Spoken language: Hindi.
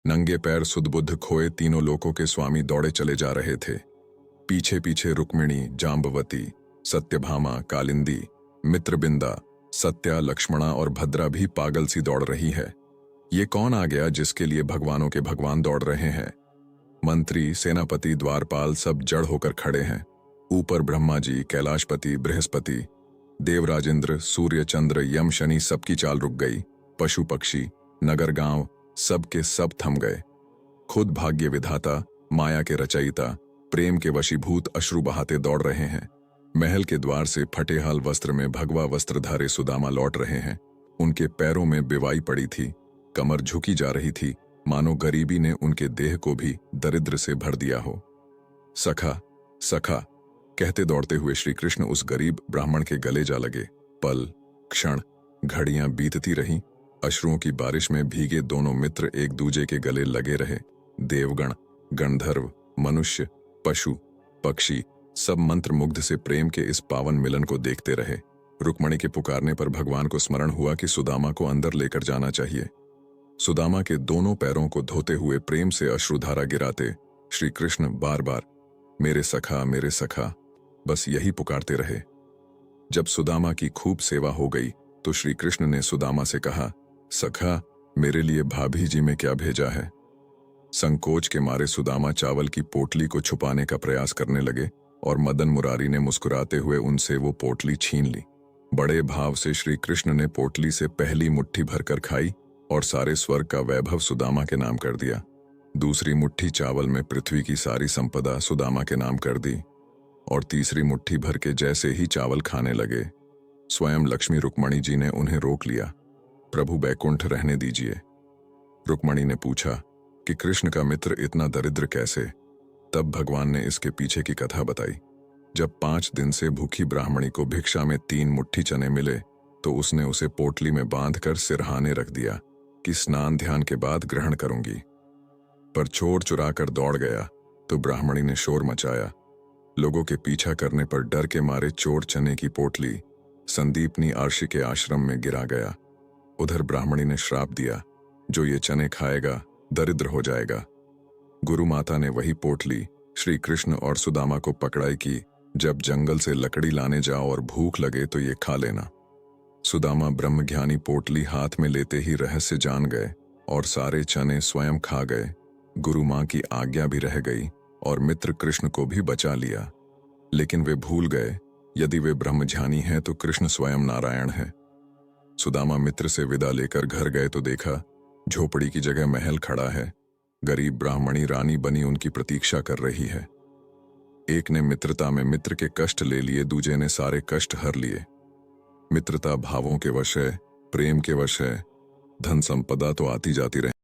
नंगे पैर सुदबुद्ध खोए तीनों लोकों के स्वामी दौड़े चले जा रहे थे। पीछे पीछे रुक्मिणी, जाम्बवती, सत्यभामा, कालिंदी, मित्रबिंदा, सत्या, लक्ष्मणा और भद्रा भी पागल सी दौड़ रही है। ये कौन आ गया जिसके लिए भगवानों के भगवान दौड़ रहे हैं? मंत्री, सेनापति, द्वारपाल सब जड़ होकर खड़े हैं। ऊपर ब्रह्मा जी, कैलाशपति, बृहस्पति, देवराज इंद्र, सूर्य, चंद्र, यम, शनि सबकी चाल रुक गई। पशु पक्षी, नगर गांव सब के सब थम गए। खुद भाग्य विधाता, माया के रचयिता, प्रेम के वशीभूत अश्रु बहाते दौड़ रहे हैं। महल के द्वार से फटेहाल वस्त्र में भगवा वस्त्रधारे सुदामा लौट रहे हैं। उनके पैरों में बिवाई पड़ी थी, कमर झुकी जा रही थी, मानो गरीबी ने उनके देह को भी दरिद्र से भर दिया हो। सखा, सखा कहते दौड़ते हुए श्री कृष्ण उस गरीब ब्राह्मण के गले जा लगे। पल, क्षण, घड़ियां बीतती रहीं। अश्रुओं की बारिश में भीगे दोनों मित्र एक दूजे के गले लगे रहे। देवगण, गंधर्व, मनुष्य, पशु, पक्षी सब मंत्र मुग्ध से प्रेम के इस पावन मिलन को देखते रहे। रुक्मणी के पुकारने पर भगवान को स्मरण हुआ कि सुदामा को अंदर लेकर जाना चाहिए। सुदामा के दोनों पैरों को धोते हुए प्रेम से अश्रुधारा गिराते श्री कृष्ण बार बार मेरे सखा, मेरे सखा बस यही पुकारते रहे। जब सुदामा की खूब सेवा हो गई तो श्री कृष्ण ने सुदामा से कहा, सखा, मेरे लिए भाभी जी में क्या भेजा है? संकोच के मारे सुदामा चावल की पोटली को छुपाने का प्रयास करने लगे और मदन मुरारी ने मुस्कुराते हुए उनसे वो पोटली छीन ली। बड़े भाव से श्री कृष्ण ने पोटली से पहली मुट्ठी भरकर खाई और सारे स्वर्ग का वैभव सुदामा के नाम कर दिया। दूसरी मुट्ठी चावल में पृथ्वी की सारी संपदा सुदामा के नाम कर दी और तीसरी मुट्ठी भर के जैसे ही चावल खाने लगे, स्वयं लक्ष्मी रुक्मणी जी ने उन्हें रोक लिया। प्रभु बैकुंठ रहने दीजिए। रुक्मणी ने पूछा कि कृष्ण का मित्र इतना दरिद्र कैसे? तब भगवान ने इसके पीछे की कथा बताई। जब 5 दिन से भूखी ब्राह्मणी को भिक्षा में 3 मुट्ठी चने मिले तो उसने उसे पोटली में बांधकर सिरहाने रख दिया कि स्नान ध्यान के बाद ग्रहण करूंगी। पर चोर चुरा कर दौड़ गया तो ब्राह्मणी ने शोर मचाया। लोगों के पीछा करने पर डर के मारे चोर चने की पोटली संदीपनी आर्षि के आश्रम में गिरा गया। उधर ब्राह्मणी ने श्राप दिया, जो ये चने खाएगा दरिद्र हो जाएगा। गुरु माता ने वही पोटली श्री कृष्ण और सुदामा को पकड़ाई कि जब जंगल से लकड़ी लाने जाओ और भूख लगे तो ये खा लेना। सुदामा ब्रह्मज्ञानी पोटली हाथ में लेते ही रहस्य जान गए और सारे चने स्वयं खा गए। गुरु मां की आज्ञा भी रह गई और मित्र कृष्ण को भी बचा लिया। लेकिन वे भूल गए, यदि वे ब्रह्मज्ञानी हैं तो कृष्ण स्वयं नारायण है। सुदामा मित्र से विदा लेकर घर गए तो देखा झोपड़ी की जगह महल खड़ा है। गरीब ब्राह्मणी रानी बनी उनकी प्रतीक्षा कर रही है। एक ने मित्रता में मित्र के कष्ट ले लिए, दूजे ने सारे कष्ट हर लिए। मित्रता भावों के वश है, प्रेम के वश है, धन संपदा तो आती जाती रहे।